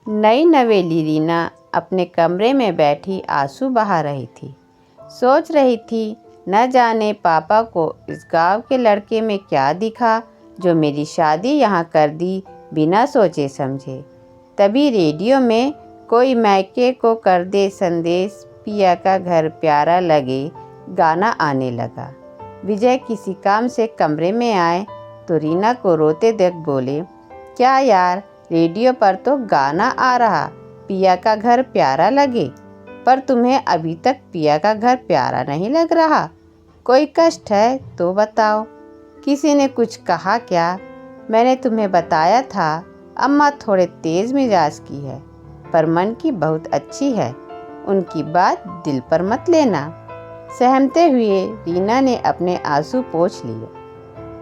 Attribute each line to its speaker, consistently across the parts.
Speaker 1: नई नवेली रीना अपने कमरे में बैठी आंसू बहा रही थी। सोच रही थी, न जाने पापा को इस गांव के लड़के में क्या दिखा जो मेरी शादी यहाँ कर दी बिना सोचे समझे। तभी रेडियो में कोई मायके को कर दे संदेश, पिया का घर प्यारा लगे गाना आने लगा। विजय किसी काम से कमरे में आए तो रीना को रोते देख बोले, क्या यार, रेडियो पर तो गाना आ रहा, पिया का घर प्यारा लगे, पर तुम्हें अभी तक पिया का घर प्यारा नहीं लग रहा। कोई कष्ट है तो बताओ। किसी ने कुछ कहा क्या? मैंने तुम्हें बताया था अम्मा थोड़े तेज मिजाज की है, पर मन की बहुत अच्छी है, उनकी बात दिल पर मत लेना। सहमते हुए रीना ने अपने आंसू पोंछ लिए।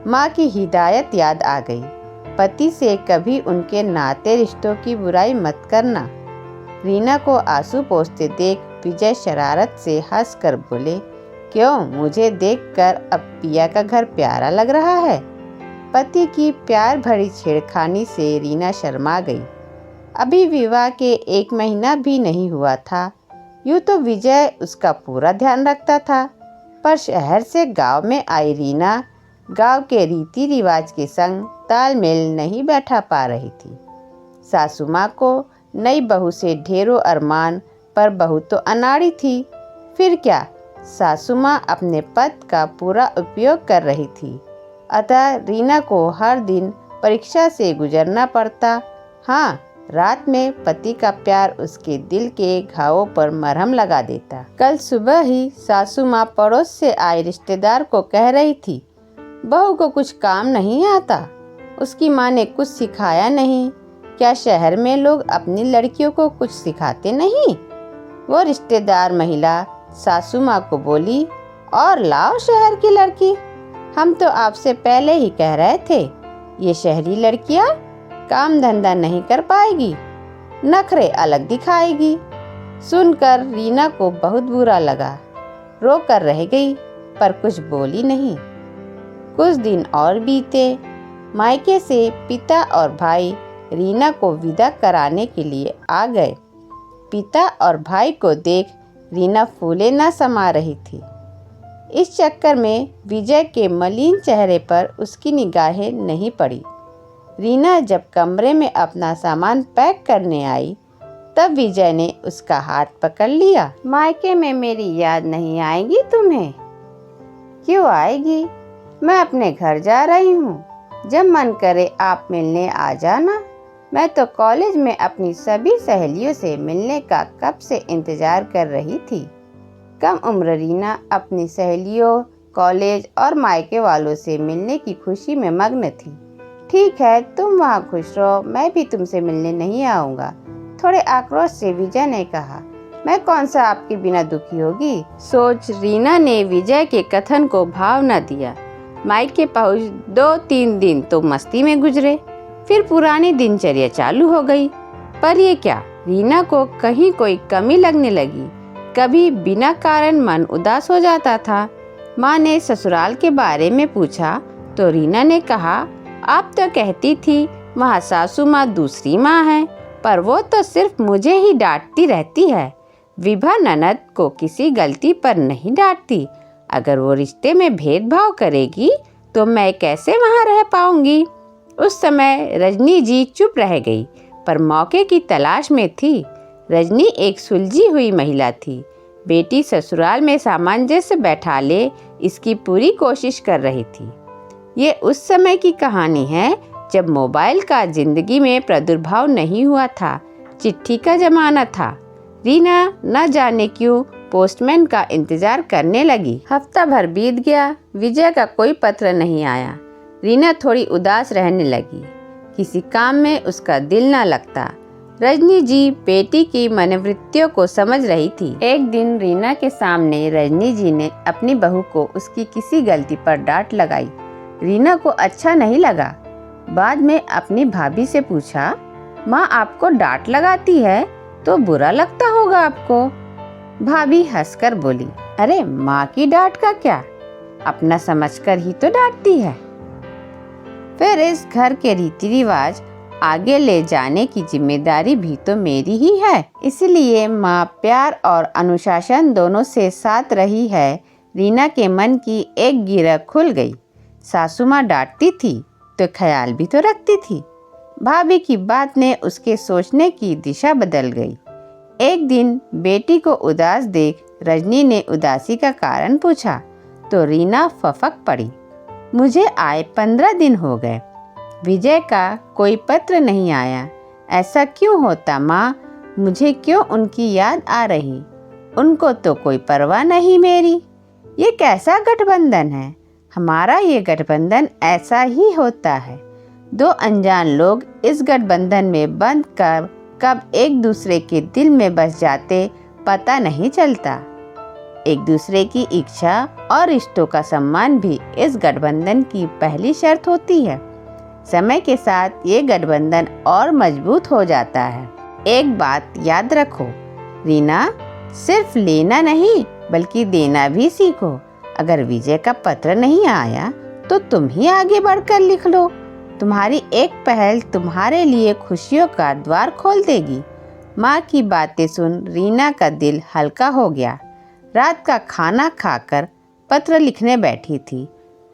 Speaker 1: माँ की हिदायत याद आ गई, पति से कभी उनके नाते रिश्तों की बुराई मत करना। रीना को आंसू पोंछते देख विजय शरारत से हंसकर बोले, क्यों, मुझे देखकर अब पिया का घर प्यारा लग रहा है? पति की प्यार भरी छेड़खानी से रीना शर्मा गई। अभी विवाह के 1 महीना भी नहीं हुआ था। यूँ तो विजय उसका पूरा ध्यान रखता था, पर शहर से गांव में आई रीना गांव के रीति रिवाज के संग तालमेल नहीं बैठा पा रही थी। सासू माँ को नई बहू से ढेरों अरमान, पर बहू तो अनाड़ी थी। फिर क्या, सासू माँ अपने पद का पूरा उपयोग कर रही थी, अतः रीना को हर दिन परीक्षा से गुजरना पड़ता। हाँ, रात में पति का प्यार उसके दिल के घावों पर मरहम लगा देता। कल सुबह ही सासू माँ पड़ोस से आए रिश्तेदार को कह रही थी, बहू को कुछ काम नहीं आता, उसकी माँ ने कुछ सिखाया नहीं। क्या शहर में लोग अपनी लड़कियों को कुछ सिखाते नहीं? वो रिश्तेदार महिला सासू माँ को बोली, और लाओ शहर की लड़की, हम तो आपसे पहले ही कह रहे थे, ये शहरी लड़कियाँ काम धंधा नहीं कर पाएगी, नखरे अलग दिखाएगी। सुनकर रीना को बहुत बुरा लगा, रो कर रह गई, पर कुछ बोली नहीं। कुछ दिन और बीते। मायके से पिता और भाई रीना को विदा कराने के लिए आ गए। पिता और भाई को देख रीना फूले न समा रही थी। इस चक्कर में विजय के मलिन चेहरे पर उसकी निगाहें नहीं पड़ी। रीना जब कमरे में अपना सामान पैक करने आई, तब विजय ने उसका हाथ पकड़ लिया। मायके में मेरी याद नहीं आएगी तुम्हें? क्यों आएगी, मैं अपने घर जा रही हूँ, जब मन करे आप मिलने आ जाना। मैं तो कॉलेज में अपनी सभी सहेलियों से मिलने का कब से इंतजार कर रही थी। कम उम्र रीना अपनी सहेलियों, कॉलेज और मायके वालों से मिलने की खुशी में मग्न थी। ठीक है, तुम वहाँ खुश रहो, मैं भी तुमसे मिलने नहीं आऊँगा, थोड़े आक्रोश से विजय ने कहा। मैं कौन सा आपके बिना दुखी होगी? सोच रीना ने विजय के कथन को भाव न दिया। मायके पहुँच 2-3 दिन तो मस्ती में गुजरे, फिर पुरानी दिनचर्या चालू हो गई। पर ये क्या, रीना को कहीं कोई कमी लगने लगी। कभी बिना कारण मन उदास हो जाता था। माँ ने ससुराल के बारे में पूछा तो रीना ने कहा, आप तो कहती थी वहाँ सासू माँ दूसरी माँ है, पर वो तो सिर्फ मुझे ही डांटती रहती है। विभा ननद को किसी गलती पर नहीं डांटती। अगर वो रिश्ते में भेदभाव करेगी तो मैं कैसे वहाँ रह पाऊंगी। उस समय रजनी जी चुप रह गई, पर मौके की तलाश में थी। रजनी एक सुलझी हुई महिला थी। बेटी ससुराल में सामंजस्य बैठा ले, इसकी पूरी कोशिश कर रही थी। ये उस समय की कहानी है जब मोबाइल का जिंदगी में प्रादुर्भाव नहीं हुआ था, चिट्ठी का जमाना था। रीना न जाने क्यों पोस्टमैन का इंतजार करने लगी। हफ्ता भर बीत गया, विजय का कोई पत्र नहीं आया। रीना थोड़ी उदास रहने लगी। किसी काम में उसका दिल न लगता। रजनी जी बेटी की मनोवृत्तियों को समझ रही थी। एक दिन रीना के सामने रजनी जी ने अपनी बहू को उसकी किसी गलती पर डांट लगाई। रीना को अच्छा नहीं लगा। बाद में अपनी भाभी से पूछा, माँ आपको डांट लगाती है तो बुरा लगता होगा आपको। भाभी हंसकर बोली, अरे माँ की डांट का क्या, अपना समझकर ही तो डांटती है। फिर इस घर के रीति रिवाज आगे ले जाने की जिम्मेदारी भी तो मेरी ही है। इसलिए माँ प्यार और अनुशासन दोनों से साथ रही है। रीना के मन की एक गिरह खुल गई। सासू माँ डांटती थी तो ख्याल भी तो रखती थी। भाभी की बात ने उसके सोचने की दिशा बदल गई। एक दिन बेटी को उदास देख रजनी ने उदासी का कारण पूछा तो रीना फफक पड़ी। मुझे आए 15 दिन हो गए, विजय का कोई पत्र नहीं आया। ऐसा क्यों होता माँ? मुझे क्यों उनकी याद आ रही? उनको तो कोई परवाह नहीं मेरी। ये कैसा गठबंधन है? हमारा ये गठबंधन ऐसा ही होता है। दो अनजान लोग इस गठबंधन में बंध कर कब एक दूसरे के दिल में बस जाते पता नहीं चलता। एक दूसरे की इच्छा और रिश्तों का सम्मान भी इस गठबंधन की पहली शर्त होती है। समय के साथ ये गठबंधन और मजबूत हो जाता है। एक बात याद रखो रीना, सिर्फ लेना नहीं बल्कि देना भी सीखो। अगर विजय का पत्र नहीं आया तो तुम ही आगे बढ़कर लिख लो। तुम्हारी एक पहल तुम्हारे लिए खुशियों का द्वार खोल देगी। माँ की बातें सुन रीना का दिल हल्का हो गया। रात का खाना खाकर पत्र लिखने बैठी थी।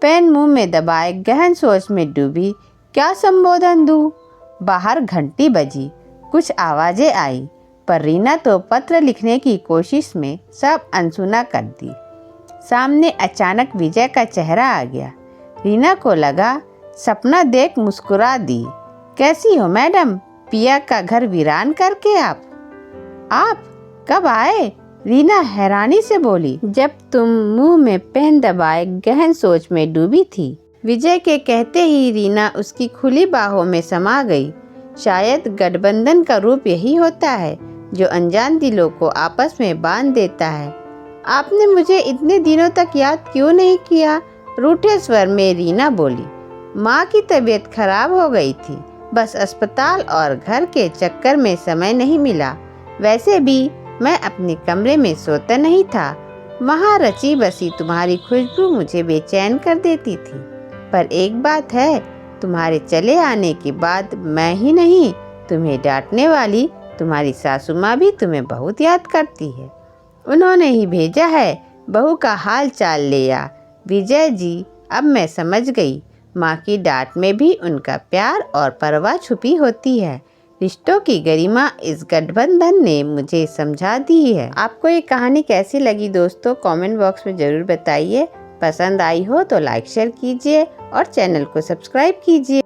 Speaker 1: पेन मुंह में दबाए गहन सोच में डूबी। क्या संबोधन दूँ? बाहर घंटी बजी। कुछ आवाज़ें आई पर रीना तो पत्र लिखने की कोशिश में सब अनसुना कर दी। सामने अचानक विजय का चेहरा आ गया। रीना को लगा सपना देख मुस्कुरा दी। कैसी हो मैडम? पिया का घर वीरान करके आप कब आए? रीना हैरानी से बोली। जब तुम मुंह में पेन दबाए गहन सोच में डूबी थी। विजय के कहते ही रीना उसकी खुली बाहों में समा गई। शायद गठबंधन का रूप यही होता है जो अनजान दिलों को आपस में बांध देता है। आपने मुझे इतने दिनों तक याद क्यों नहीं किया? रूठे स्वर में रीना बोली। माँ की तबीयत खराब हो गई थी। बस अस्पताल और घर के चक्कर में समय नहीं मिला। वैसे भी मैं अपने कमरे में सोता नहीं था। वहाँ रची बसी तुम्हारी खुशबू मुझे बेचैन कर देती थी। पर एक बात है, तुम्हारे चले आने के बाद मैं ही नहीं, तुम्हें डांटने वाली तुम्हारी सासू माँ भी तुम्हें बहुत याद करती है। उन्होंने ही भेजा है बहू का हाल चाल ले आ। विजय जी, अब मैं समझ गई। माँ की डांट में भी उनका प्यार और परवाह छुपी होती है। रिश्तों की गरिमा इस गठबंधन ने मुझे समझा दी है। आपको ये कहानी कैसी लगी दोस्तों? कमेंट बॉक्स में ज़रूर बताइए। पसंद आई हो तो लाइक शेयर कीजिए और चैनल को सब्सक्राइब कीजिए।